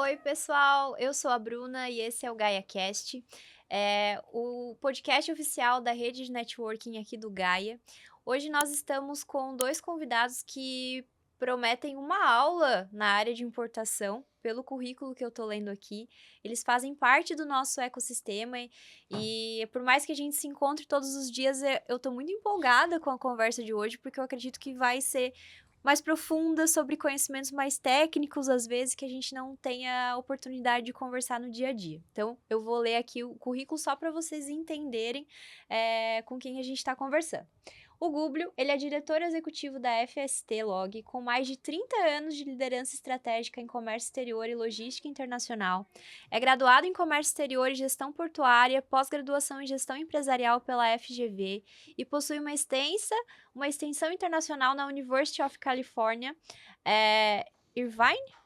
Oi, pessoal, eu sou a Bruna e esse é o GaiaCast, o podcast oficial da rede de networking aqui do Gaia. Hoje nós estamos com dois convidados que prometem uma aula na área de importação, pelo currículo que eu tô lendo aqui. Eles fazem parte do nosso ecossistema e por mais que a gente se encontre todos os dias, eu tô muito empolgada com a conversa de hoje, porque eu acredito que vai ser mais profunda, sobre conhecimentos mais técnicos, às vezes, que a gente não tem a oportunidade de conversar no dia a dia. Então, eu vou ler aqui o currículo só para vocês entenderem com quem a gente está conversando. O Gúblio, ele é diretor executivo da FST Log, com mais de 30 anos de liderança estratégica em comércio exterior e logística internacional. É graduado em comércio exterior e gestão portuária, pós-graduação em gestão empresarial pela FGV e possui uma extensão internacional na University of California, Irvine.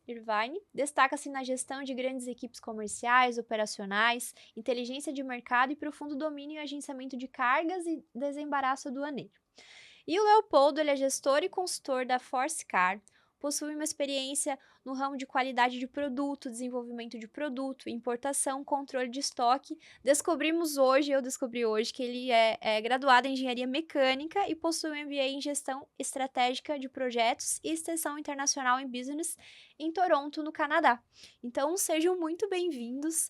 Irvine. Destaca-se na gestão de grandes equipes comerciais, operacionais, inteligência de mercado e profundo domínio em agenciamento de cargas e desembaraço aduaneiro. E o Leopoldo, ele é gestor e consultor da Forcecar, possui uma experiência no ramo de qualidade de produto, desenvolvimento de produto, importação, controle de estoque. Eu descobri hoje que ele é graduado em engenharia mecânica e possui um MBA em gestão estratégica de projetos e extensão internacional em business em Toronto, no Canadá. Então, sejam muito bem-vindos.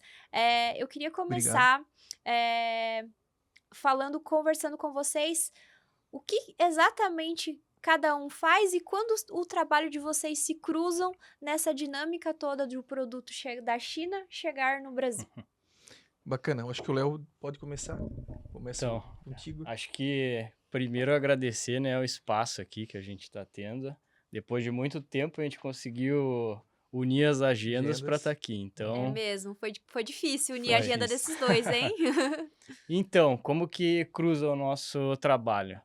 Eu queria Obrigado. começar conversando com vocês o que exatamente cada um faz e quando o trabalho de vocês se cruzam nessa dinâmica toda do produto da China chegar no Brasil. Bacana, eu acho que o Léo pode começar. Começo Então, contigo. acho que primeiro agradecer, né, o espaço aqui que a gente está tendo. Depois de muito tempo a gente conseguiu unir as agendas para estar aqui. É Então, mesmo, foi difícil unir a foi agenda difícil. desses dois, hein? Então, como que cruza o nosso trabalho?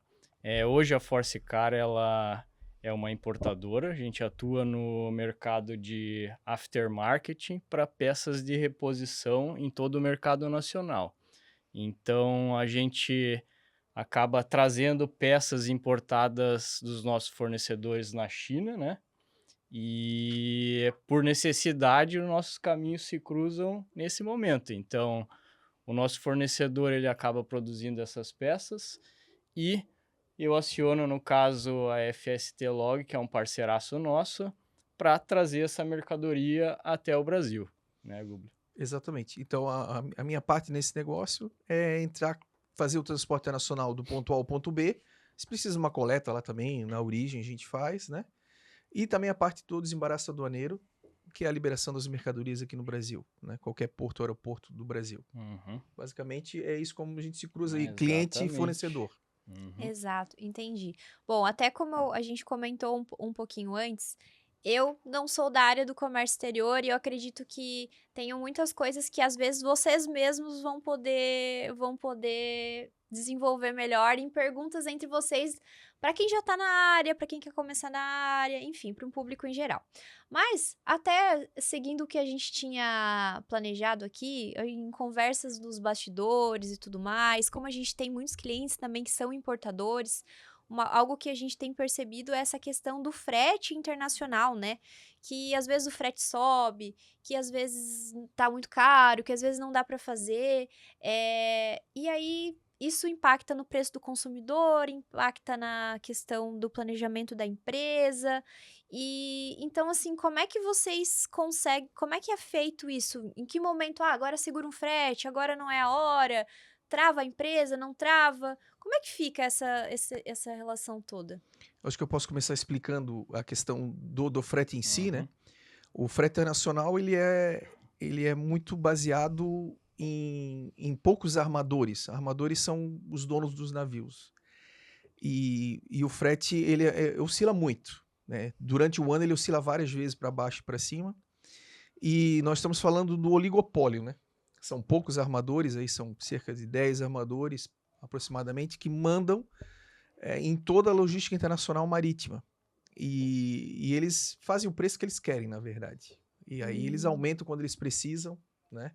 Hoje a Forcecar, ela é uma importadora, a gente atua no mercado de aftermarket para peças de reposição em todo o mercado nacional. Então, a gente acaba trazendo peças importadas dos nossos fornecedores na China, né? E por necessidade, os nossos caminhos se cruzam nesse momento. Então, o nosso fornecedor ele acaba produzindo essas peças e eu aciono, no caso, a FST Log, que é um parceiraço nosso, para trazer essa mercadoria até o Brasil, né, Gubli? Exatamente. Então, a minha parte nesse negócio é entrar, fazer o transporte internacional do ponto A ao ponto B. Se precisa uma coleta lá também, na origem a gente faz, né? E também a parte do desembaraço aduaneiro, que é a liberação das mercadorias aqui no Brasil, né? Qualquer porto ou aeroporto do Brasil. Uhum. Basicamente, é isso como a gente se cruza aí, cliente e Exatamente. fornecedor. Uhum. Exato, entendi. Bom, até como a gente comentou um pouquinho antes, eu não sou da área do comércio exterior e eu acredito que tenham muitas coisas que às vezes vocês mesmos vão poder desenvolver melhor em perguntas entre vocês, para quem já está na área, para quem quer começar na área, enfim, para um público em geral. Mas, até seguindo o que a gente tinha planejado aqui, em conversas dos bastidores e tudo mais, como a gente tem muitos clientes também que são importadores, algo que a gente tem percebido é essa questão do frete internacional, né? Que às vezes o frete sobe, que às vezes tá muito caro, que às vezes não dá para fazer. E aí isso impacta no preço do consumidor, impacta na questão do planejamento da empresa. E então, assim, como é que vocês conseguem? Como é que é feito isso? Em que momento? Agora segura um frete, agora não é a hora. Trava a empresa, não trava? Como é que fica essa relação toda? Acho que eu posso começar explicando a questão do frete em si, né? Uhum. O frete internacional ele é muito baseado em poucos armadores. Armadores são os donos dos navios. E o frete ele oscila muito, né? Durante o ano ele oscila várias vezes para baixo e para cima. E nós estamos falando do oligopólio, né? São poucos armadores, aí são cerca de 10 armadores aproximadamente, que mandam em toda a logística internacional marítima. E eles fazem o preço que eles querem, na verdade. E aí eles aumentam quando eles precisam, né?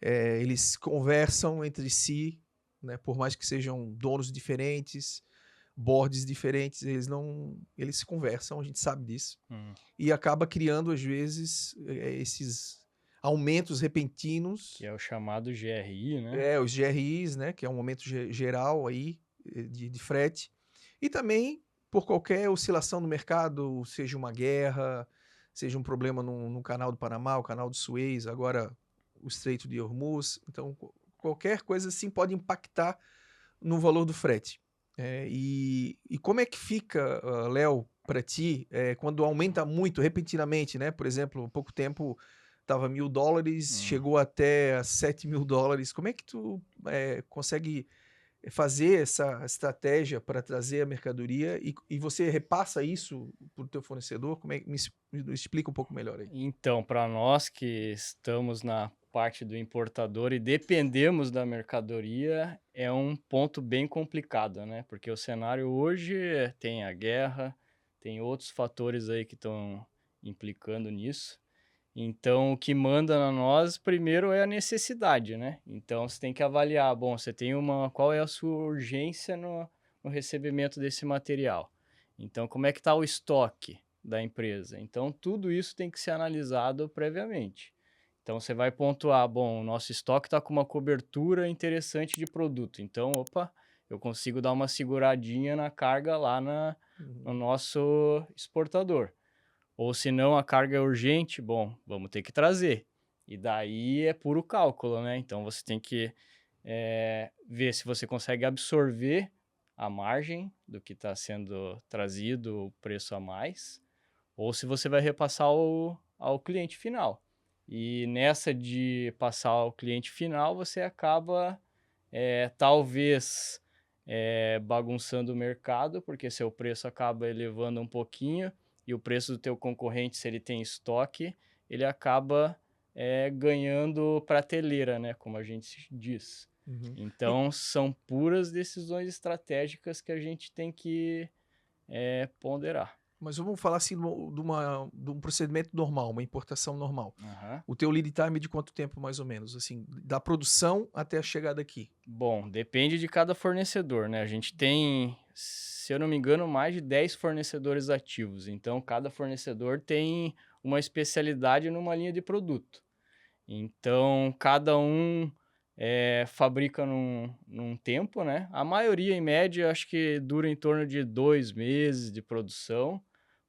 Eles conversam entre si, né? Por mais que sejam donos diferentes. boards diferentes, eles se conversam, a gente sabe disso. E acaba criando, às vezes, esses aumentos repentinos. Que é o chamado GRI, né? Os GRIs, né? Que é um aumento geral aí de frete. E também por qualquer oscilação no mercado, seja uma guerra, seja um problema no canal do Panamá, o canal de Suez, agora o Estreito de Hormuz. Então, qualquer coisa assim pode impactar no valor do frete. E como é que fica, Léo, para ti, quando aumenta muito repentinamente, né? Por exemplo, há pouco tempo estava $1.000, chegou até $7.000. Como é que tu consegue fazer essa estratégia para trazer a mercadoria e você repassa isso para o teu fornecedor? Me explica um pouco melhor aí. Então, para nós que estamos na parte do importador e dependemos da mercadoria, é um ponto bem complicado, né? Porque o cenário hoje tem a guerra, tem outros fatores aí que estão implicando nisso. Então, o que manda na nós primeiro é a necessidade, né? Então, você tem que avaliar, bom, você tem qual é a sua urgência no recebimento desse material? Então, como é que está o estoque da empresa? Então, tudo isso tem que ser analisado previamente. Então, você vai pontuar, bom, o nosso estoque está com uma cobertura interessante de produto. Então, opa, eu consigo dar uma seguradinha na carga lá no nosso exportador. Ou se não, a carga é urgente, bom, vamos ter que trazer. E daí é puro cálculo, né? Então, você tem que ver se você consegue absorver a margem do que está sendo trazido, o preço a mais, ou se você vai repassar ao cliente final. E nessa de passar ao cliente final, você acaba, talvez, bagunçando o mercado, porque seu preço acaba elevando um pouquinho, e o preço do teu concorrente, se ele tem estoque, ele acaba ganhando prateleira, né? Como a gente diz. Então, são puras decisões estratégicas que a gente tem que ponderar. Mas vamos falar assim de um procedimento normal, uma importação normal. Uhum. O teu lead time é de quanto tempo, mais ou menos? Assim, da produção até a chegada aqui? Bom, depende de cada fornecedor, né? A gente tem, se eu não me engano, mais de 10 fornecedores ativos. Então, cada fornecedor tem uma especialidade numa linha de produto. Então, cada um fabrica num tempo, né? A maioria, em média, acho que dura em torno de 2 meses de produção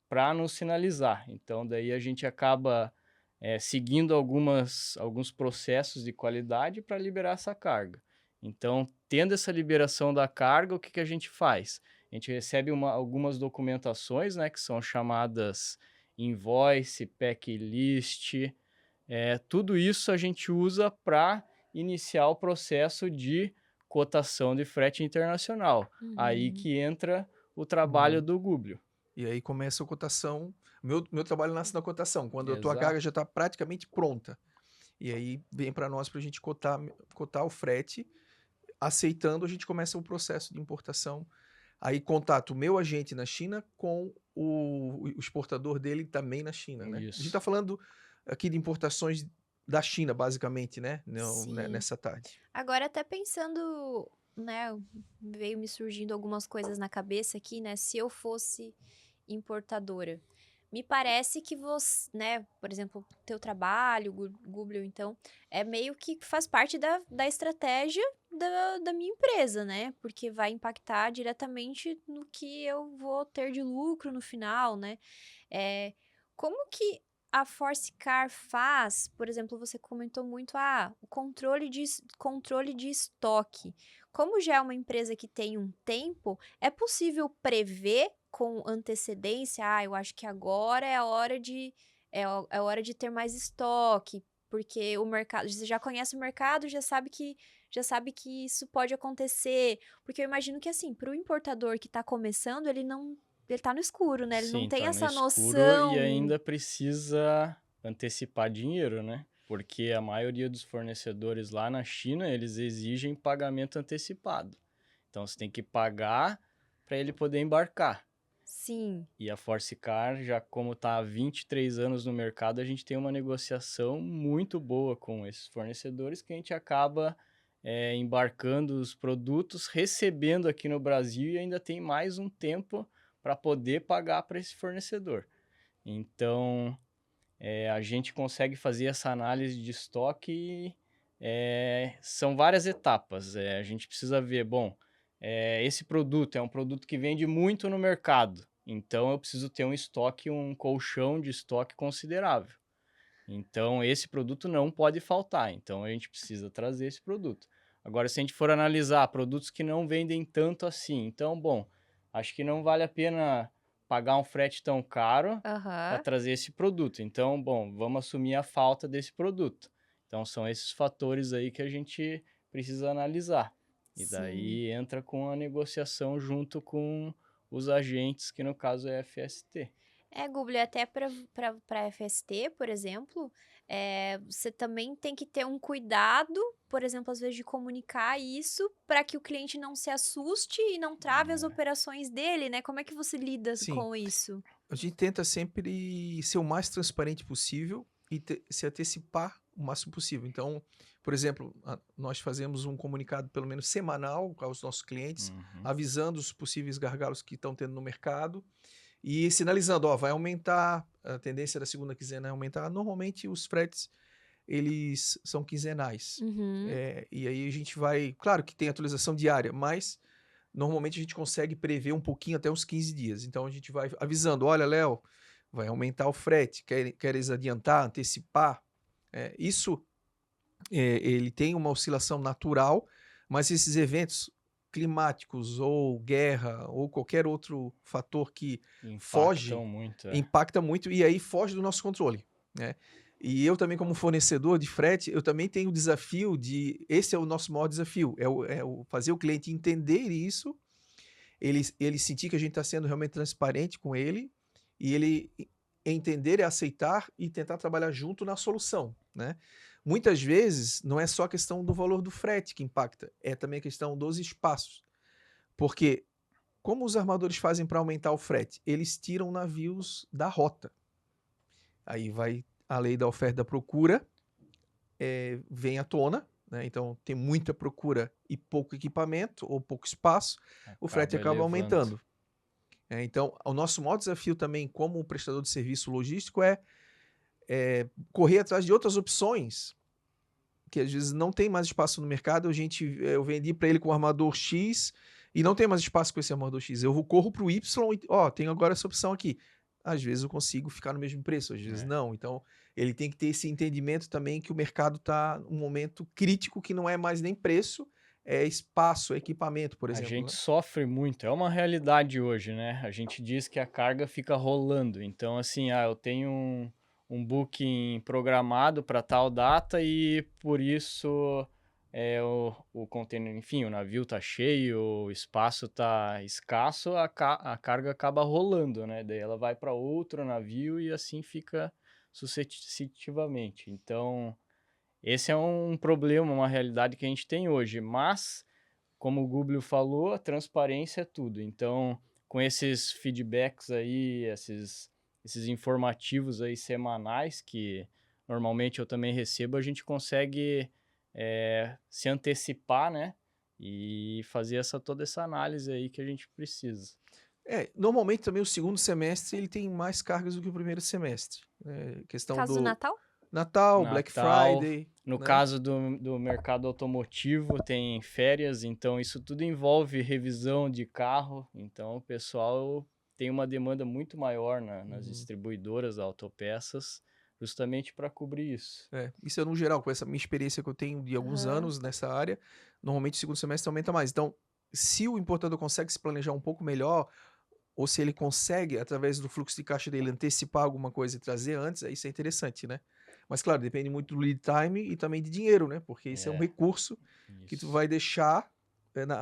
para nos sinalizar. Então, daí a gente acaba seguindo alguns processos de qualidade para liberar essa carga. Então, tendo essa liberação da carga, o que a gente faz? A gente recebe algumas documentações, né, que são chamadas invoice, packlist, tudo isso a gente usa para iniciar o processo de cotação de frete internacional. Aí que entra o trabalho do Google. E aí começa a cotação. Meu trabalho nasce na cotação, quando a tua Exato. carga já está praticamente pronta. E aí vem para nós para a gente cotar o frete. Aceitando, a gente começa o processo de importação. Aí contato o meu agente na China com o exportador dele também na China, né? A gente está falando aqui de importações da China, basicamente, né? Nessa tarde. Agora, até pensando, né, veio me surgindo algumas coisas na cabeça aqui, né? Se eu fosse importadora, me parece que você, né, por exemplo, teu trabalho, Google, então, é meio que faz parte da estratégia da minha empresa, né? Porque vai impactar diretamente no que eu vou ter de lucro no final, né? Como que a Force Car faz, por exemplo, você comentou muito, o controle de estoque. Como já é uma empresa que tem um tempo, é possível prever com antecedência, eu acho que agora é a hora é hora de ter mais estoque, porque o mercado, você já conhece o mercado, já sabe que isso pode acontecer, porque eu imagino que assim, para o importador que está começando, ele tá no escuro, né? Ele não Sim, tem tá essa no escuro noção. e ainda precisa antecipar dinheiro, né? Porque a maioria dos fornecedores lá na China, eles exigem pagamento antecipado. Então, você tem que pagar para ele poder embarcar. Sim. E a Force Car, já como está há 23 anos no mercado, a gente tem uma negociação muito boa com esses fornecedores que a gente acaba embarcando os produtos, recebendo aqui no Brasil e ainda tem mais um tempo para poder pagar para esse fornecedor. Então, a gente consegue fazer essa análise de estoque e são várias etapas. A gente precisa ver, bom, esse produto é um produto que vende muito no mercado, então eu preciso ter um estoque, um colchão de estoque considerável. Então, esse produto não pode faltar, então a gente precisa trazer esse produto. Agora, se a gente for analisar produtos que não vendem tanto assim, então, bom, acho que não vale a pena pagar um frete tão caro para Aham. trazer esse produto. Então, bom, vamos assumir a falta desse produto. Então, são esses fatores aí que a gente precisa analisar. E Sim. daí entra com a negociação junto com os agentes, que no caso é a FST. Gubli, até para FST, por exemplo, você também tem que ter um cuidado, por exemplo, às vezes de comunicar isso para que o cliente não se assuste e não trave as operações dele, né? Como é que você lida Sim, com isso? a gente tenta sempre ser o mais transparente possível e se antecipar o máximo possível. Então, por exemplo, nós fazemos um comunicado pelo menos semanal aos nossos clientes, Uhum. avisando os possíveis gargalos que estão tendo no mercado e sinalizando, ó, vai aumentar, a tendência da segunda quinzena é aumentar. Normalmente os fretes, eles são quinzenais. Uhum. E aí a gente vai, claro que tem atualização diária, mas normalmente a gente consegue prever um pouquinho até uns 15 dias. Então a gente vai avisando, olha, Léo, vai aumentar o frete, queres adiantar, antecipar? Isso, ele tem uma oscilação natural, mas esses eventos climáticos ou guerra ou qualquer outro fator que foge, Impactam muito, impacta muito e aí foge do nosso controle, né? E eu também, como fornecedor de frete, eu também tenho o desafio esse é o nosso maior desafio, é o fazer o cliente entender isso, ele sentir que a gente está sendo realmente transparente com ele, e ele entender e aceitar e tentar trabalhar junto na solução, né? Muitas vezes não é só a questão do valor do frete que impacta, é também a questão dos espaços. Porque como os armadores fazem para aumentar o frete? Eles tiram navios da rota. Aí vai a lei da oferta e da procura, vem à tona, né? Então tem muita procura e pouco equipamento ou pouco espaço, o frete acaba elevando. aumentando. Então, o nosso maior desafio também, como prestador de serviço logístico, é correr atrás de outras opções, que às vezes não tem mais espaço no mercado. Eu vendi para ele com o armador X e não tem mais espaço com esse armador X. Eu corro para o Y e, tenho agora essa opção aqui. Às vezes eu consigo ficar no mesmo preço, às vezes não. Então, ele tem que ter esse entendimento também que o mercado está num momento crítico que não é mais nem preço, é espaço, é equipamento, por A exemplo, gente né? sofre muito, é uma realidade hoje, né? A gente diz que a carga fica rolando. Então, assim, eu tenho um booking programado para tal data e por isso o container, enfim, o navio tá cheio, o espaço tá escasso, a carga acaba rolando, né? Daí ela vai para outro navio e assim fica sucessivamente. Então, esse é um problema, uma realidade que a gente tem hoje, mas como o Gúblio falou, a transparência é tudo. Então, com esses feedbacks aí, esses informativos aí semanais, que normalmente eu também recebo, a gente consegue se antecipar, né? E fazer toda essa análise aí que a gente precisa. Normalmente também o segundo semestre ele tem mais cargas do que o primeiro semestre. Questão Caso do do Natal? Natal, Black Natal, Friday, no né? caso do mercado automotivo, tem férias, então isso tudo envolve revisão de carro, então o pessoal tem uma demanda muito maior nas distribuidoras, autopeças, justamente para cobrir isso. Isso é no geral, com essa minha experiência que eu tenho de alguns Aham. anos nessa área, normalmente o segundo semestre aumenta mais. Então, se o importador consegue se planejar um pouco melhor, ou se ele consegue, através do fluxo de caixa dele, antecipar alguma coisa e trazer antes, isso é interessante, né? Mas, claro, depende muito do lead time e também de dinheiro, né? Porque isso é um recurso que tu Isso. vai deixar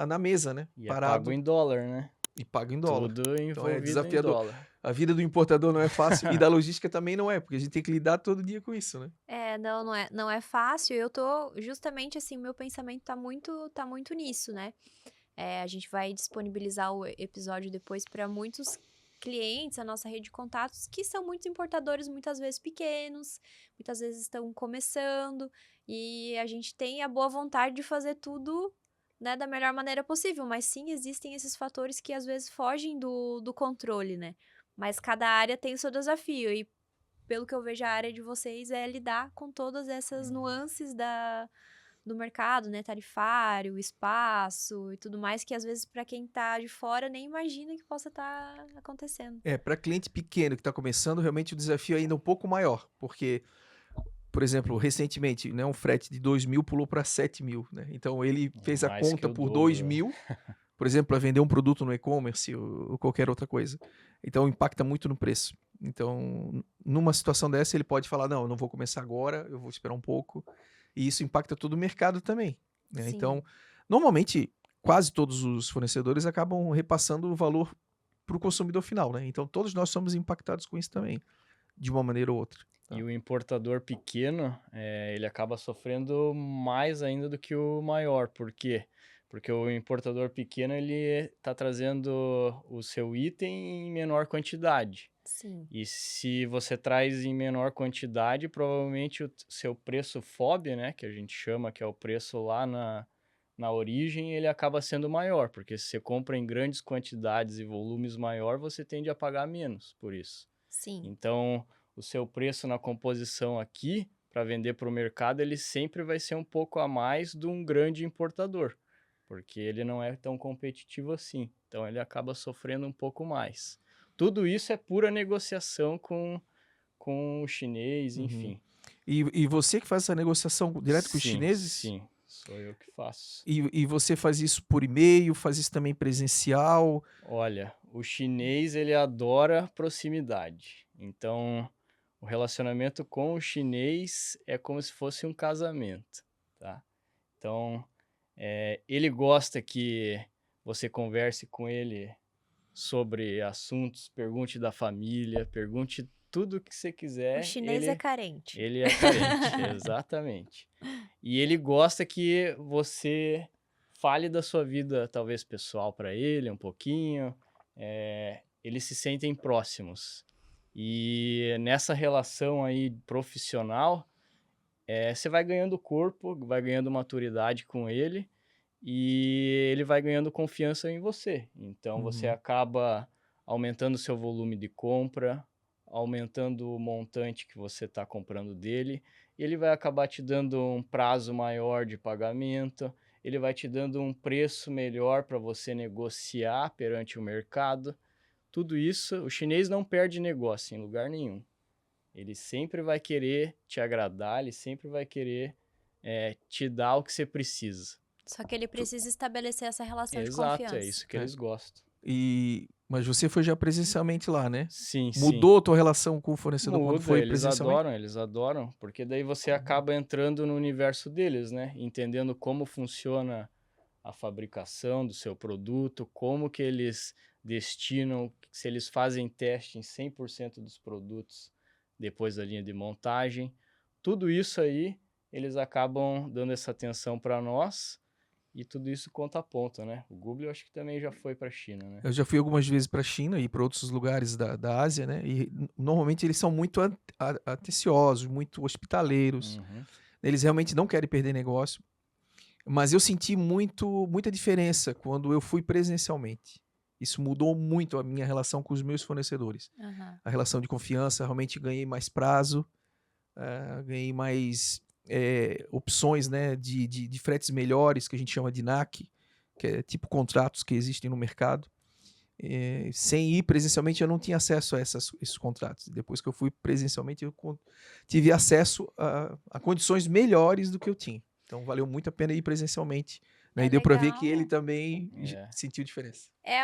na mesa, né? E é pago Parado em dólar, né? e pago em dólar. Tudo Então é envolvido em desafiador. dólar. A vida do importador não é fácil e da logística também não é, porque a gente tem que lidar todo dia com isso, né? Não é fácil. Eu tô justamente assim, meu pensamento tá muito nisso, né? A gente vai disponibilizar o episódio depois para muitos clientes, a nossa rede de contatos, que são muitos importadores, muitas vezes pequenos, muitas vezes estão começando, e a gente tem a boa vontade de fazer tudo, né, da melhor maneira possível, mas sim, existem esses fatores que às vezes fogem do controle, né? Mas cada área tem o seu desafio, e pelo que eu vejo, a área de vocês é lidar com todas essas nuances do mercado, né, tarifário, espaço e tudo mais, que às vezes para quem tá de fora nem imagina que possa estar acontecendo. Para cliente pequeno que está começando, realmente o desafio é ainda um pouco maior, porque, por exemplo, recentemente, né, um frete de 2.000 pulou para 7.000, né? Então ele fez a Mais que conta o por dobro. 2.000, por exemplo, para vender um produto no e-commerce ou qualquer outra coisa. Então impacta muito no preço. Então, numa situação dessa, ele pode falar: não, eu não vou começar agora, eu vou esperar um pouco. E isso impacta todo o mercado também, né? Sim. Então, normalmente, quase todos os fornecedores acabam repassando o valor para o consumidor final, né? Então, todos nós somos impactados com isso também, de uma maneira ou outra. Tá? E o importador pequeno, ele acaba sofrendo mais ainda do que o maior. Por quê? Porque o importador pequeno, ele está trazendo o seu item em menor quantidade. Sim. E se você traz em menor quantidade, provavelmente o seu preço FOB, né, que a gente chama, que é o preço lá na origem, ele acaba sendo maior. Porque se você compra em grandes quantidades e volumes maior, você tende a pagar menos por isso. Sim. Então, o seu preço na composição aqui, para vender para o mercado, ele sempre vai ser um pouco a mais de um grande importador, porque ele não é tão competitivo assim. Então, ele acaba sofrendo um pouco mais. Tudo isso é pura negociação com o chinês, enfim. E você que faz essa negociação direto com os chineses? Sim, sou eu que faço. E você faz isso por e-mail, faz isso também presencial? Olha, o chinês, ele adora proximidade. Então, o relacionamento com o chinês é como se fosse um casamento, tá? Então, ele gosta que você converse com ele sobre assuntos, pergunte da família, pergunte tudo o que você quiser. O chinês é carente. Ele é carente, exatamente. E ele gosta que você fale da sua vida, talvez pessoal, para ele um pouquinho. Eles se sentem próximos. E nessa relação aí profissional, você vai ganhando corpo, vai ganhando maturidade com ele e ele vai ganhando confiança em você. Então você acaba aumentando o seu volume de compra, aumentando o montante que você está comprando dele, e ele vai acabar te dando um prazo maior de pagamento, ele vai te dando um preço melhor para você negociar perante o mercado. Tudo isso, o chinês não perde negócio em lugar nenhum. Ele sempre vai querer te agradar, ele sempre vai querer te dar o que você precisa. Só que ele precisa estabelecer essa relação de Exato, confiança. é isso que eles gostam. Mas você foi já presencialmente lá, né? Sim, Mudou a tua relação com o fornecedor quando Muda, foi eles presencialmente? adoram, porque daí você acaba entrando no universo deles, né? Entendendo como funciona a fabricação do seu produto, como que eles destinam, se eles fazem teste em 100% dos produtos depois da linha de montagem. Tudo isso aí, eles acabam dando essa atenção para nós e tudo isso conta a ponto, né? O Google eu acho que também já foi para a China, né? Eu já fui algumas vezes para a China e para outros lugares da Ásia, né? E normalmente eles são muito atenciosos, muito hospitaleiros. Uhum. Eles realmente não querem perder negócio. Mas eu senti muita diferença quando eu fui presencialmente. Isso mudou muito a minha relação com os meus fornecedores. Aham. A relação de confiança, realmente ganhei mais prazo, ganhei mais opções, né, de fretes melhores, que a gente chama de NAC, que é tipo contratos que existem no mercado. Sem ir presencialmente, eu não tinha acesso a esses contratos. Depois que eu fui presencialmente, eu tive acesso a condições melhores do que eu tinha. Então, valeu muito a pena ir presencialmente. Né? É E deu para ver que legal. ele também É. sentiu diferença. É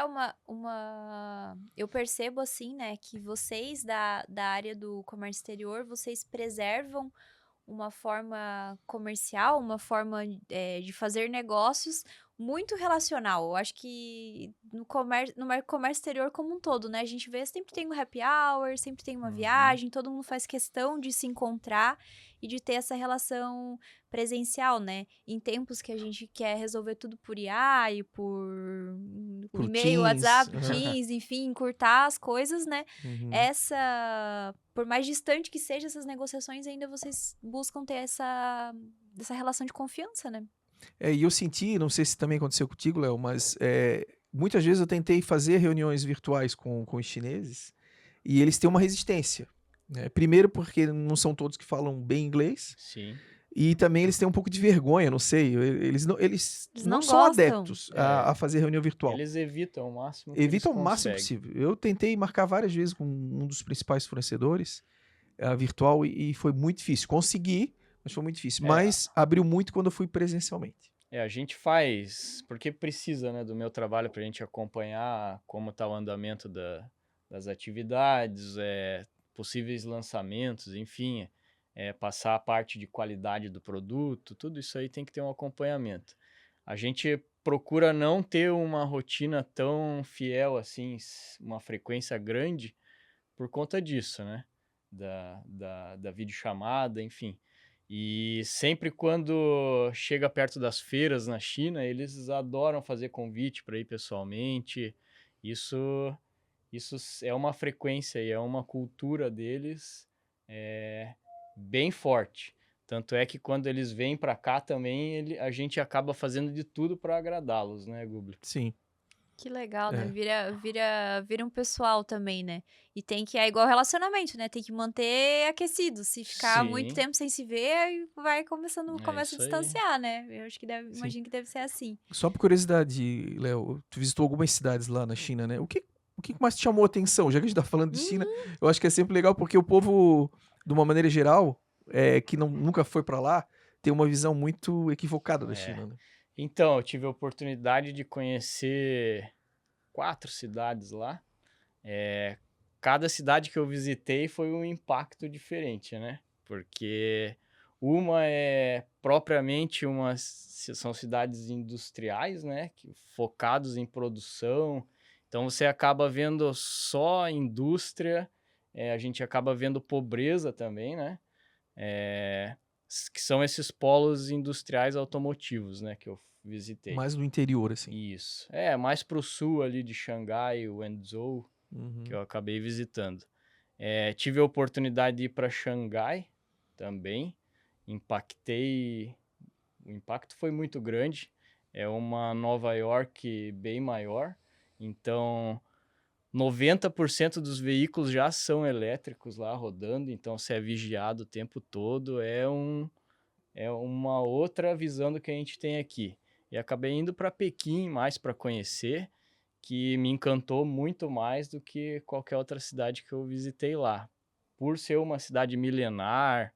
eu percebo assim, né, que vocês da área do comércio exterior, vocês preservam uma forma comercial, uma forma de fazer negócios muito relacional. Eu acho que no comércio exterior como um todo, né, a gente vê sempre tem um happy hour, sempre tem uma viagem, todo mundo faz questão de se encontrar e de ter essa relação presencial, né? Em tempos que a gente quer resolver tudo por IA e por e-mail, Teams. WhatsApp, Teams, enfim, encurtar as coisas, né? Uhum. Por mais distante que sejam essas negociações, ainda vocês buscam ter essa relação de confiança, né? E eu senti, não sei se também aconteceu contigo, Léo, mas muitas vezes eu tentei fazer reuniões virtuais com os chineses e eles têm uma resistência, né? Primeiro porque não são todos que falam bem inglês Sim. e também eles têm um pouco de vergonha, não sei, eles Eles não não são gostam. adeptos a fazer reunião virtual. Eles evitam o máximo que Evitam o eles máximo conseguem. possível. Eu tentei marcar várias vezes com um dos principais fornecedores virtual e foi muito difícil. Consegui, mas foi muito difícil. Mas abriu muito quando eu fui presencialmente. A gente faz, porque precisa, né, do meu trabalho para a gente acompanhar como está o andamento das atividades, possíveis lançamentos, enfim, passar a parte de qualidade do produto, tudo isso aí tem que ter um acompanhamento. A gente procura não ter uma rotina tão fiel assim, uma frequência grande por conta disso, né, da videochamada, enfim. E sempre quando chega perto das feiras na China, eles adoram fazer convite para ir pessoalmente. Isso é uma frequência e é uma cultura deles bem forte. Tanto é que quando eles vêm para cá também, a gente acaba fazendo de tudo para agradá-los, né, Gubli? Sim. Que legal, né? Vira um pessoal também, né? E tem que, é igual relacionamento, né? Tem que manter aquecido. Se ficar muito Sim. tempo sem se ver, aí começa a isso aí. distanciar, né? Eu acho que imagino que deve ser assim. Só por curiosidade, Léo, tu visitou algumas cidades lá na China, né? O que mais te chamou a atenção? Já que a gente tá falando de China, eu acho que é sempre legal porque o povo, de uma maneira geral, que nunca foi pra lá, tem uma visão muito equivocada da China, né? Então, eu tive a oportunidade de conhecer 4 cidades lá. Cada cidade que eu visitei foi um impacto diferente, né? Porque uma propriamente são cidades industriais, né? Focados em produção. Então você acaba vendo só indústria, a gente acaba vendo pobreza também, né? Que são esses polos industriais automotivos, né? Que eu visitei. Mais no interior, assim. Isso. Mais para o sul ali de Xangai, Wenzhou, que eu acabei visitando. Tive a oportunidade de ir para Xangai também. O impacto foi muito grande. É uma Nova York bem maior. Então, 90% dos veículos já são elétricos lá rodando. Então, você é vigiado o tempo todo. É uma outra visão do que a gente tem aqui. E acabei indo para Pequim mais para conhecer, que me encantou muito mais do que qualquer outra cidade que eu visitei lá, por ser uma cidade milenar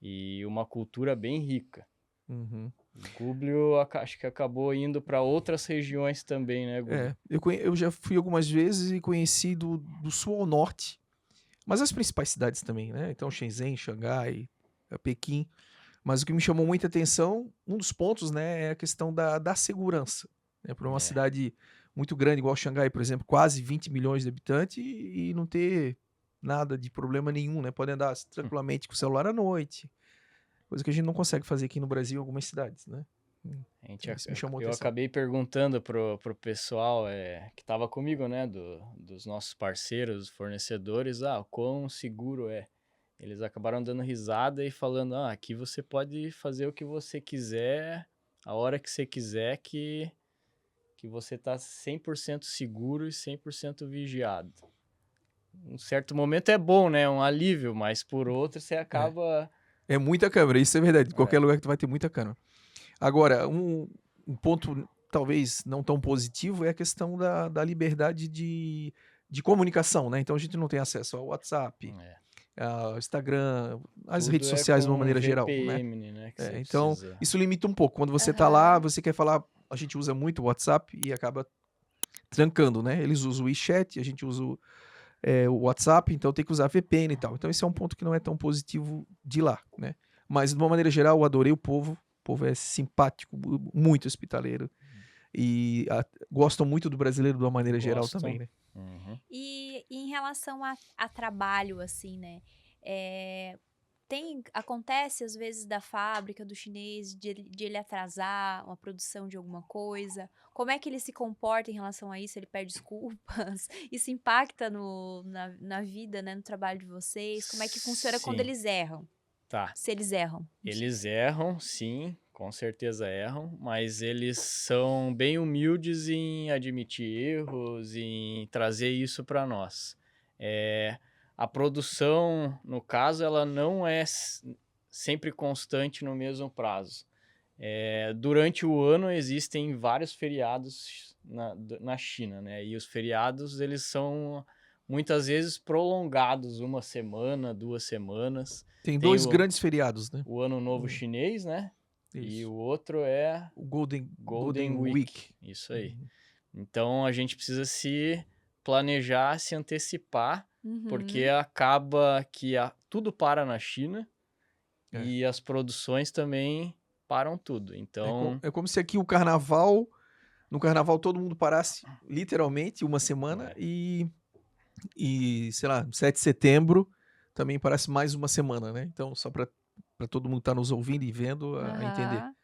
e uma cultura bem rica. Uhum. Gúblio acho que acabou indo para outras regiões também, né, Gúblio? Eu já fui algumas vezes e conheci do sul ao norte, mas as principais cidades também, né? Então, Shenzhen, Xangai, Pequim. Mas o que me chamou muita atenção, um dos pontos, né, é a questão da segurança. Né? Por uma cidade muito grande, igual Xangai, por exemplo, quase 20 milhões de habitantes e não ter nada de problema nenhum, né? Pode andar tranquilamente com o celular à noite, coisa que a gente não consegue fazer aqui no Brasil em algumas cidades, né? Isso me chamou Eu atenção. acabei perguntando pro pessoal que estava comigo, né, dos nossos parceiros, fornecedores, quão seguro é. Eles acabaram dando risada e falando, aqui você pode fazer o que você quiser, a hora que você quiser, que você está 100% seguro e 100% vigiado. Um certo momento é bom, né, um alívio, mas por outro você acaba... É muita câmera, isso é verdade. Em qualquer lugar que tu vai ter muita câmera. Agora, um ponto talvez não tão positivo é a questão da liberdade de comunicação, né? Então a gente não tem acesso ao WhatsApp, ao Instagram, as Tudo redes sociais de uma maneira geral, né? né, que você Então, precisa... isso limita um pouco. Quando você tá lá, você quer falar, a gente usa muito o WhatsApp e acaba trancando, né? Eles usam o WeChat, a gente usa o WhatsApp, então tem que usar VPN e tal. Então esse é um ponto que não é tão positivo de lá, né? Mas de uma maneira geral, eu adorei o povo. O povo é simpático, muito hospitaleiro. E gostam muito do brasileiro de uma maneira geral também, né? Uhum. E em relação a trabalho, assim, né? acontece às vezes da fábrica, do chinês, de ele atrasar uma produção de alguma coisa? Como é que ele se comporta em relação a isso? Ele pede desculpas? Isso impacta na vida, né, no trabalho de vocês? Como é que funciona quando Sim, eles erram? tá. Se eles erram. Eles erram, sim, com certeza erram, mas eles são bem humildes em admitir erros, em trazer isso para nós. A produção, no caso, ela não é sempre constante no mesmo prazo. Durante o ano existem vários feriados na China, né? E os feriados, eles são muitas vezes prolongados, 1 semana, 2 semanas. Tem Tem 2 grandes feriados, né? o Ano Novo Chinês, né? E Isso. o outro é O Golden Golden Week. Week. Isso aí. Uhum. Então a gente precisa se planejar, se antecipar, porque Uhum. acaba que tudo para na China É. e as produções também param tudo. Então, É como se aqui no carnaval todo mundo parasse literalmente 1 semana e, sei lá, 7 de setembro também parece mais 1 semana, né? Então, só para todo mundo estar nos ouvindo e vendo a entender. Aham.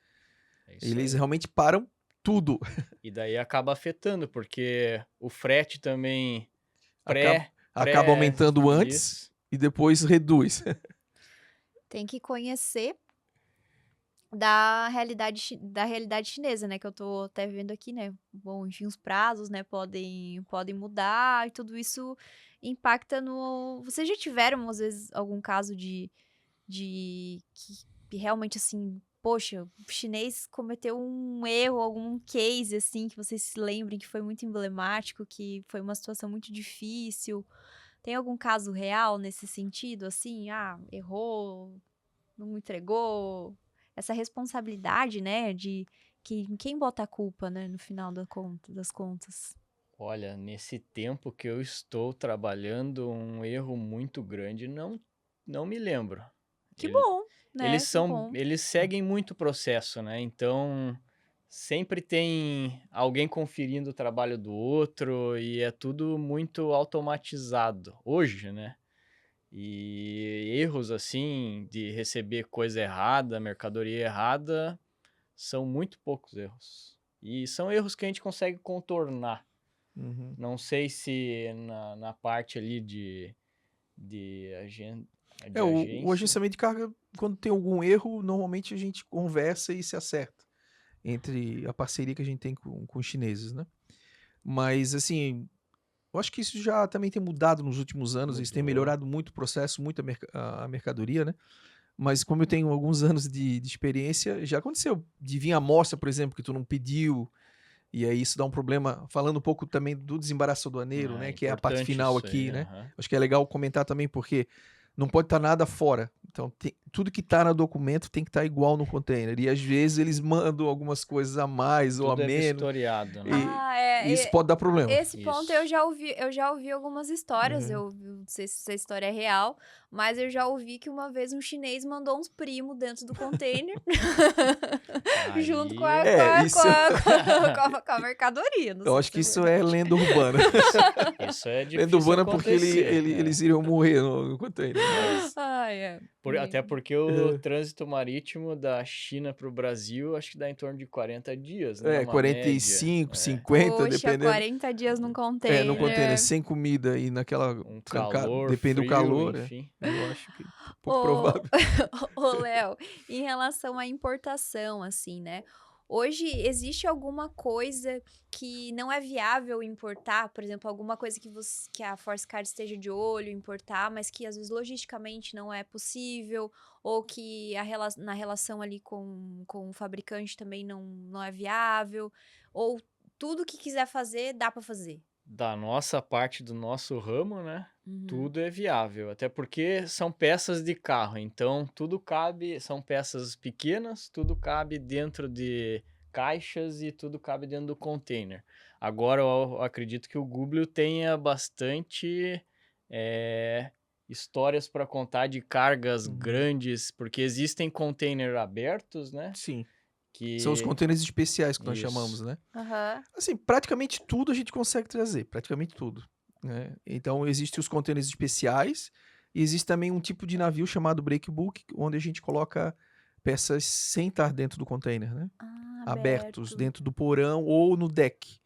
é isso Eles aí. realmente param tudo. E daí acaba afetando, porque o frete também Acaba aumentando antes isso. e depois reduz. Tem que conhecer da realidade chinesa, né? Que eu tô até vendo aqui, né? Bom, enfim, os prazos, né? Podem mudar e tudo isso impacta no... Vocês já tiveram, às vezes, algum caso de que realmente, assim, poxa, o chinês cometeu um erro, algum case, assim, que vocês se lembrem que foi muito emblemático, que foi uma situação muito difícil? Tem algum caso real nesse sentido, assim? Ah, errou, não entregou? Essa responsabilidade, né, de quem bota a culpa, né, no final das contas. Olha, nesse tempo que eu estou trabalhando, um erro muito grande, não me lembro. Que Ele- bom, né? Que bom. eles seguem muito o processo, né? Então, sempre tem alguém conferindo o trabalho do outro e é tudo muito automatizado hoje, né? E erros assim de receber coisa errada, mercadoria errada, são muito poucos erros. E são erros que a gente consegue contornar. Uhum. Não sei se na parte ali de O agência. agenciamento de carga, quando tem algum erro, normalmente a gente conversa e se acerta entre a parceria que a gente tem com os chineses, né? Mas, assim, eu acho que isso já também tem mudado nos últimos anos, eles têm Mudou. melhorado muito o processo, muito a mercadoria, né? Mas como eu tenho alguns anos de experiência, já aconteceu de vir a amostra, por exemplo, que tu não pediu, e aí isso dá um problema, falando um pouco também do desembaraço aduaneiro, né? Que é a parte Importante final isso aí, aqui, né? aham. Acho que é legal comentar também, porque não pode estar nada fora. Então, tudo que está no documento tem que estar igual no container. E às vezes eles mandam algumas coisas a mais ou a Tudo é menos. vistoriado, né? E isso pode dar problema. Esse ponto Isso. eu já ouvi algumas histórias, eu não sei se essa história é real, mas eu já ouvi que uma vez um chinês mandou uns primos dentro do container, junto com Aí, com a mercadoria. Não Eu sei acho se que isso é lenda urbana. isso é Lenda difícil urbana porque acontecer. eles iriam morrer no container. Mas, Ai, é. Até porque o trânsito marítimo da China para o Brasil, acho que dá em torno de 40 dias, né? Uma 45, média. 50, Poxa, dependendo. 40 dias num container. No container, sem comida e naquela Um trancada, calor, depende do frio, calor, enfim. eu acho que é pouco provável. Ô, Léo, em relação à importação, assim, né? Hoje existe alguma coisa que não é viável importar, por exemplo, alguma coisa que a Force Card esteja de olho em importar, mas que às vezes logisticamente não é possível, ou que na relação ali com o fabricante também não é viável, ou tudo que quiser fazer, dá para fazer. Da nossa parte, do nosso ramo, né? Uhum. Tudo é viável, até porque são peças de carro, então tudo cabe, são peças pequenas, tudo cabe dentro de caixas e tudo cabe dentro do container. Agora eu acredito que o Google tenha bastante histórias para contar de cargas grandes, porque existem container abertos, né? Sim. Que... São os containers especiais que nós Isso. chamamos, né? Aham. Assim, praticamente tudo a gente consegue trazer, praticamente tudo, né? Então, existem os containers especiais, E existe também um tipo de navio chamado breakbulk, onde a gente coloca peças sem estar dentro do container, né? Abertos Aberto. dentro do porão ou no deck.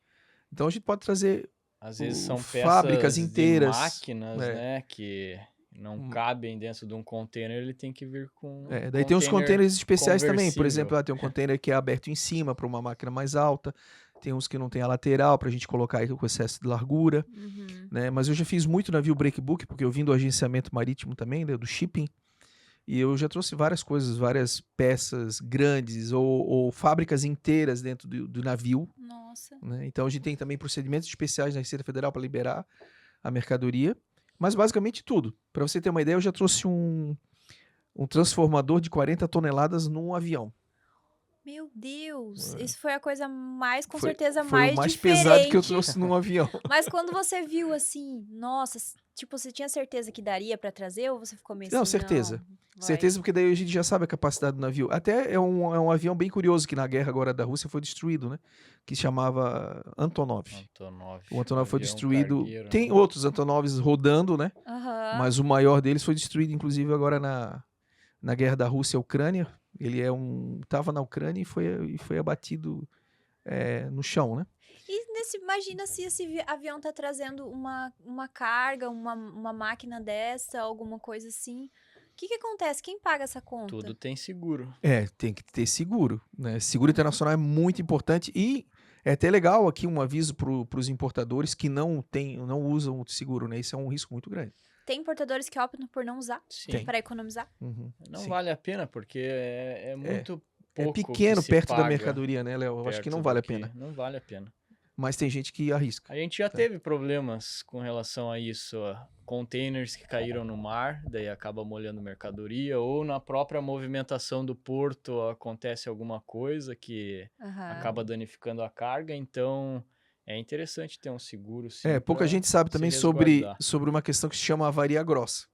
Então a gente pode trazer Às vezes são fábricas peças de inteiras. máquinas, É. né, que não Hum. cabem dentro de um container, ele tem que vir com Daí tem os containers especiais também. Por conversível. exemplo, lá tem um container que é aberto em cima para uma máquina mais alta. Tem uns que não tem a lateral para a gente colocar aí com excesso de largura. Uhum. Né? Mas eu já fiz muito navio breakbulk, porque eu vim do agenciamento marítimo também, né, do shipping. E eu já trouxe várias coisas, várias peças grandes ou fábricas inteiras dentro do navio. Nossa. Né? Então a gente tem também procedimentos especiais na Receita Federal para liberar a mercadoria. Mas basicamente tudo. Para você ter uma ideia, eu já trouxe um transformador de 40 toneladas num avião. Meu Deus, isso foi a coisa mais, com Foi- certeza, Foi mais o mais diferente. pesado que eu trouxe num avião. Mas quando você viu assim, nossa, tipo, você tinha certeza que daria pra trazer ou você ficou meio Não, assim, certeza. vai? Certeza, porque daí a gente já sabe a capacidade do navio. Até é um avião bem curioso que na guerra agora da Rússia foi destruído, né? Que chamava Antonov. O Antonov foi avião destruído. cargueiro, Tem né? outros Antonovs rodando, né? Aham. Mas o maior deles foi destruído, inclusive, agora na guerra da Rússia-Ucrânia. Ele tava na Ucrânia e foi abatido no chão, né? E imagina se esse avião tá trazendo uma carga, uma máquina dessa, alguma coisa assim. O que acontece? Quem paga essa conta? Tudo tem seguro. Tem que ter seguro, né? Seguro internacional é muito importante e é até legal aqui um aviso para os importadores que não usam o seguro, né? Isso é um risco muito grande. Tem importadores que optam por não usar Sim. para economizar? Uhum, Não sim. vale a pena, porque é muito pouco pequeno que se perto da paga mercadoria, né, Léo? Eu acho que não vale a pena. Não vale a pena. Mas tem gente que arrisca. A gente já teve problemas com relação a isso. Containers que caíram no mar, daí acaba molhando mercadoria, ou na própria movimentação do porto acontece alguma coisa que acaba danificando a carga, então é interessante ter um seguro, sim. Pouca pra gente sabe se também resguardar. sobre uma questão que se chama avaria grossa.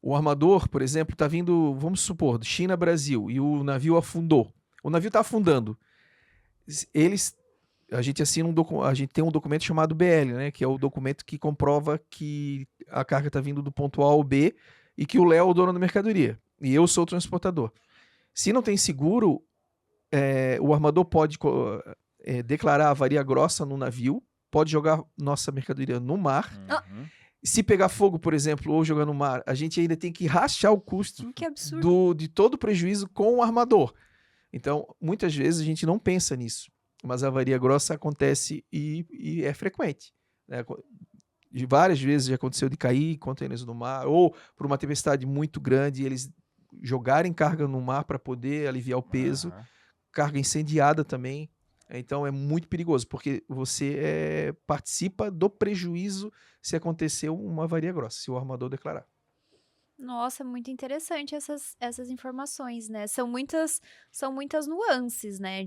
O armador, por exemplo, está vindo, vamos supor, de China, Brasil, e o navio afundou. O navio está afundando. A gente a gente tem um documento chamado BL, né, que é o documento que comprova que a carga está vindo do ponto A ao B e que o Léo é o dono da mercadoria e eu sou o transportador. Se não tem seguro, o armador pode declarar avaria grossa no navio, pode jogar nossa mercadoria no mar. Uhum. Se pegar fogo, por exemplo, ou jogar no mar, a gente ainda tem que rachar o custo Que absurdo. de todo o prejuízo com o armador. Então, muitas vezes a gente não pensa nisso. Mas a avaria grossa acontece e é frequente. Né? Várias vezes já aconteceu de cair contêineres no mar, ou por uma tempestade muito grande, eles jogarem carga no mar para poder aliviar o peso, carga incendiada também. Então é muito perigoso, porque você participa do prejuízo se acontecer uma avaria grossa, se o armador declarar. Nossa, muito interessante essas informações, né? São muitas nuances, né,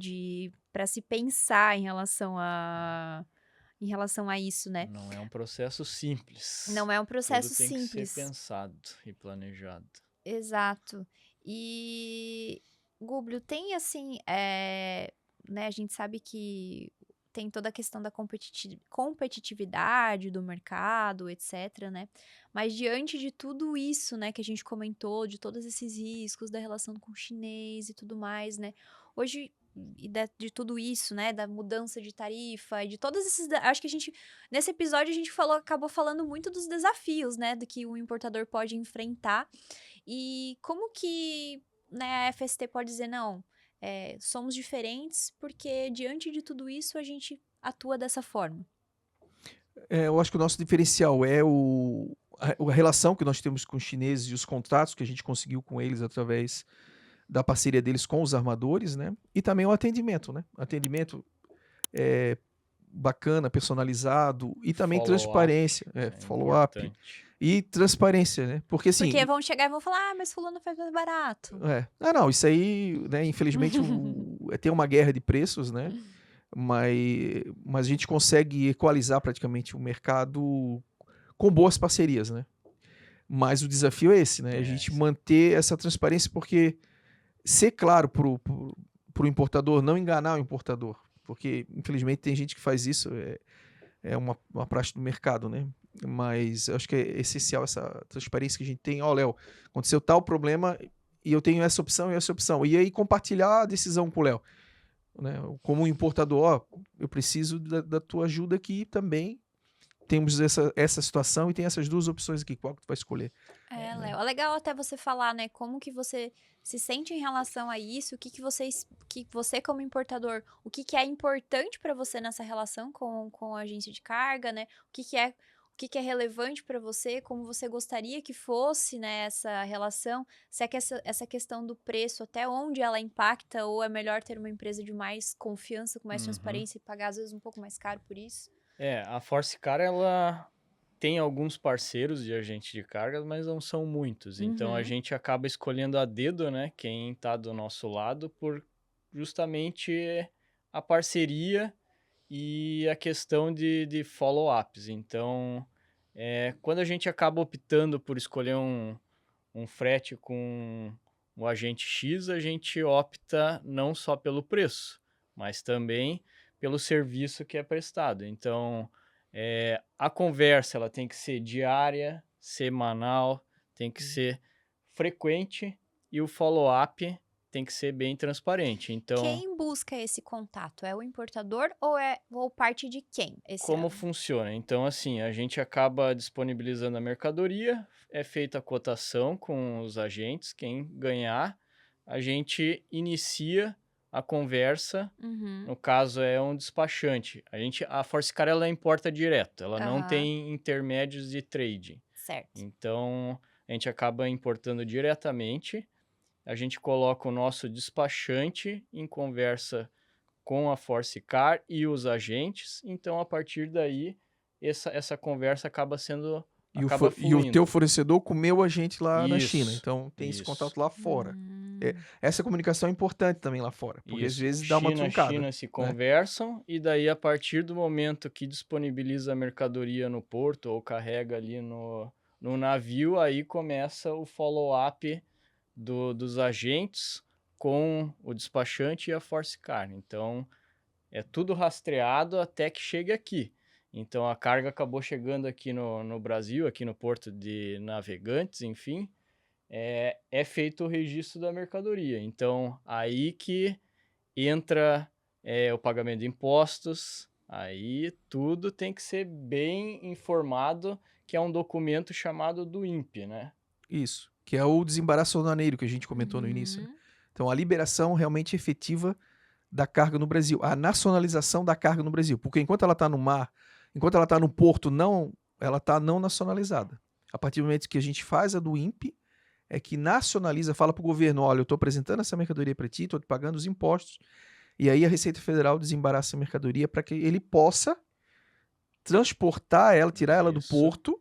para se pensar em relação a isso, né? Não é um processo simples. Não é um processo Tudo tem simples. que ser pensado e planejado. Exato. E Gúblio, tem assim, né, a gente sabe que tem toda a questão da competitividade do mercado, etc, né? Mas diante de tudo isso, né, que a gente comentou, de todos esses riscos da relação com o chinês e tudo mais, né? Hoje, e de tudo isso, né, da mudança de tarifa e de todos esses... Acho que nesse episódio a gente acabou falando muito dos desafios, né, do que o importador pode enfrentar e como que, né, a FST pode dizer, não, somos diferentes porque diante de tudo isso a gente atua dessa forma. Eu acho que o nosso diferencial é a relação que nós temos com os chineses e os contratos que a gente conseguiu com eles através da parceria deles com os armadores, né? E também o atendimento, né? Atendimento bacana, personalizado e também transparência, follow-up e transparência, né? Porque assim... Porque vão chegar e vão falar, mas fulano faz mais barato. Não, isso aí, né? Infelizmente tem uma guerra de preços, né? Mas a gente consegue equalizar praticamente o mercado com boas parcerias, né? Mas o desafio é esse, né? A gente manter essa transparência, porque ser claro pro importador, não enganar o importador, porque infelizmente tem gente que faz isso, é uma praxe do mercado, né? Mas eu acho que é essencial essa transparência que a gente tem. Ó, Léo, aconteceu tal problema e eu tenho essa opção e essa opção. E aí compartilhar a decisão com o Léo, né? Como importador, ó, eu preciso da tua ajuda aqui também. Temos essa situação e tem essas duas opções aqui. Qual que tu vai escolher? Léo, é legal até você falar, né, como que você se sente em relação a isso, que você como importador, o que é importante para você nessa relação com a agência de carga, né, o que é relevante para você, como você gostaria que fosse, né, essa relação, se é que essa questão do preço, até onde ela impacta, ou é melhor ter uma empresa de mais confiança, com mais Uhum. transparência e pagar às vezes um pouco mais caro por isso? A Force Car, ela tem alguns parceiros de agente de cargas, mas não são muitos. Então, a Uhum, gente acaba escolhendo a dedo, né, quem está do nosso lado, por justamente a parceria e a questão de follow-ups. Então, quando a gente acaba optando por escolher um frete com o agente X, a gente opta não só pelo preço, mas também pelo serviço que é prestado. Então, a conversa ela tem que ser diária, semanal, tem que ser frequente e o follow-up tem que ser bem transparente. Então, quem busca esse contato? É o importador ou parte de quem esse como ano? funciona? Então, assim, a gente acaba disponibilizando a mercadoria, é feita a cotação com os agentes, quem ganhar, a gente inicia a conversa, Uhum. no caso é um despachante. A Force Car ela importa direto, ela não Aham. tem intermédios de trading. Certo. Então, a gente acaba importando diretamente, a gente coloca o nosso despachante em conversa com a Force Car e os agentes, então a partir daí essa conversa acaba E o teu fluindo. fornecedor comeu a gente lá na China. Isso, Então tem esse isso, contato lá fora. Hum, Essa comunicação é importante também lá fora, porque às isso. vezes dá uma truncada, China se né? conversam e daí a partir do momento que disponibiliza a mercadoria no porto ou carrega ali no navio, aí começa o follow-up dos agentes com o despachante e a Force Car. Então, é tudo rastreado até que chegue aqui. Então a carga acabou chegando aqui no Brasil, aqui no Porto de Navegantes, enfim, é feito o registro da mercadoria. Então aí que entra o pagamento de impostos, aí tudo tem que ser bem informado, que é um documento chamado do INPE, né? Isso. Que é o desembaraço aduaneiro que a gente comentou no início, né? uhum. Então a liberação realmente efetiva da carga no Brasil, a nacionalização da carga no Brasil, porque enquanto ela está no mar, enquanto ela está no porto, ela está não nacionalizada. A partir do momento que a gente faz a do INPE, é que nacionaliza, fala para o governo, olha, eu estou apresentando essa mercadoria para ti, estou te pagando os impostos, e aí a Receita Federal desembaraça a mercadoria para que ele possa transportar ela, tirar ela do Isso. porto,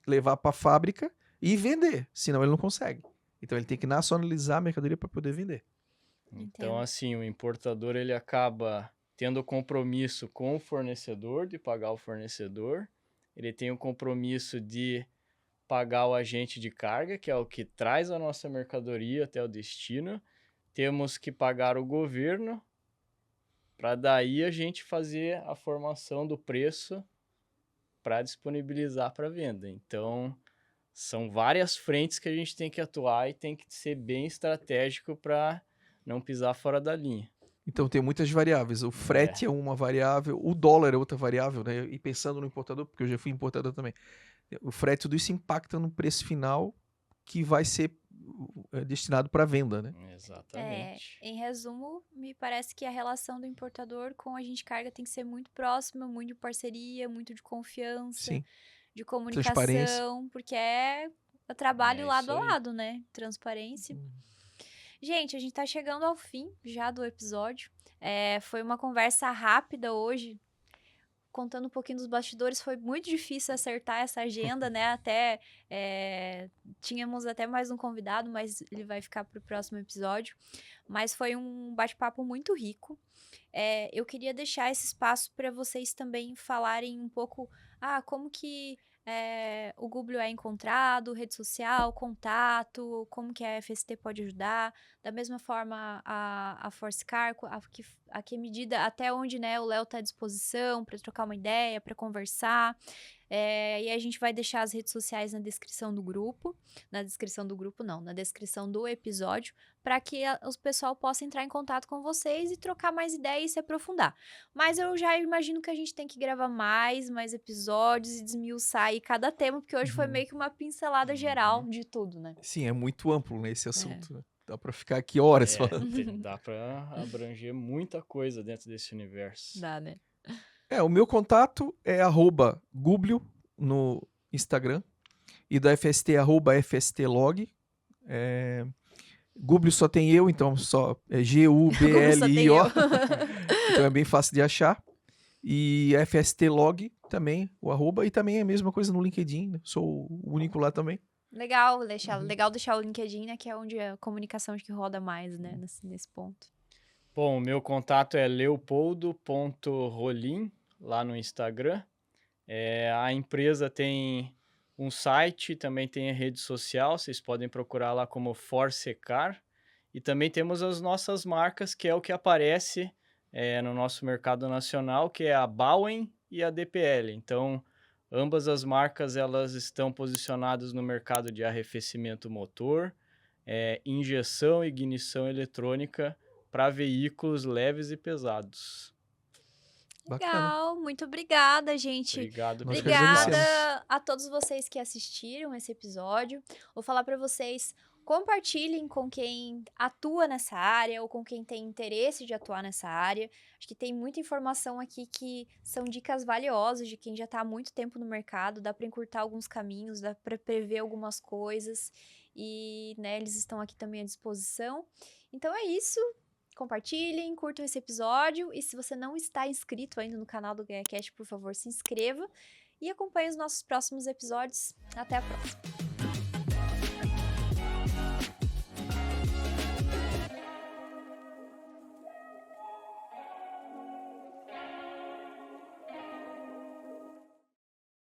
levar para a fábrica e vender, senão ele não consegue. Então ele tem que nacionalizar a mercadoria para poder vender. Então, Entendo. assim, o importador ele acaba tendo compromisso com o fornecedor, de pagar o fornecedor, ele tem o compromisso de pagar o agente de carga, que é o que traz a nossa mercadoria até o destino, temos que pagar o governo, para daí a gente fazer a formação do preço para disponibilizar para venda. Então, são várias frentes que a gente tem que atuar e tem que ser bem estratégico para não pisar fora da linha. Então tem muitas variáveis. O frete É, é uma variável, o dólar é outra variável, né? E pensando no importador, porque eu já fui importador também. O frete, tudo isso impacta no preço final que vai ser destinado para venda, né? exatamente. Em resumo, me parece que a relação do importador com a agente de carga tem que ser muito próxima, muito de parceria, muito de confiança, Sim. de Transparência. comunicação, porque é trabalho É lado isso a aí. lado, né? Transparência. Gente, a gente tá chegando ao fim já do episódio. Foi uma conversa rápida hoje. Contando um pouquinho dos bastidores, foi muito difícil acertar essa agenda, né? Tínhamos até mais um convidado, mas ele vai ficar para o próximo episódio. Mas foi um bate-papo muito rico. Eu queria deixar esse espaço para vocês também falarem um pouco como que o Google é encontrado, rede social, contato, como que a FST pode ajudar. Da mesma forma, a ForceCar, a que medida, até onde, né, o Léo está à disposição para trocar uma ideia, para conversar. E a gente vai deixar as redes sociais na descrição do grupo. Na descrição do grupo, não, na descrição do episódio, para que o pessoal possa entrar em contato com vocês e trocar mais ideias e se aprofundar. Mas eu já imagino que a gente tem que gravar mais episódios e desmiuçar aí cada tema, porque hoje foi meio que uma pincelada geral de tudo, né? Sim, é muito amplo, né, esse assunto. Né? Dá pra ficar aqui horas falando. Dá pra abranger muita coisa dentro desse universo. Dá, né? O meu contato é @gublio no Instagram e da FST @FSTlog. Gublio só tem eu, então só é Gublio. Então é bem fácil de achar. E FSTlog também, o @, e também é a mesma coisa no LinkedIn, né? Sou o único lá também. Legal deixar o LinkedIn, né, que é onde a comunicação acho que roda mais, né, nesse ponto. Bom, o meu contato é leopoldo.rolim, lá no Instagram. A empresa tem um site, também tem a rede social, vocês podem procurar lá como ForceCar. E também temos as nossas marcas, que é o que aparece no nosso mercado nacional, que é a Bowen e a DPL. Então, ambas as marcas elas estão posicionadas no mercado de arrefecimento motor, injeção e ignição eletrônica para veículos leves e pesados. Legal, muito obrigada, gente. Obrigado. Obrigada a todos vocês que assistiram esse episódio. Vou falar para vocês, compartilhem com quem atua nessa área ou com quem tem interesse de atuar nessa área. Acho que tem muita informação aqui que são dicas valiosas de quem já está há muito tempo no mercado. Dá para encurtar alguns caminhos, dá para prever algumas coisas e, né, eles estão aqui também à disposição. Então é isso. Compartilhem, curtam esse episódio e se você não está inscrito ainda no canal do GaiaCast, por favor, se inscreva e acompanhe os nossos próximos episódios. Até a próxima!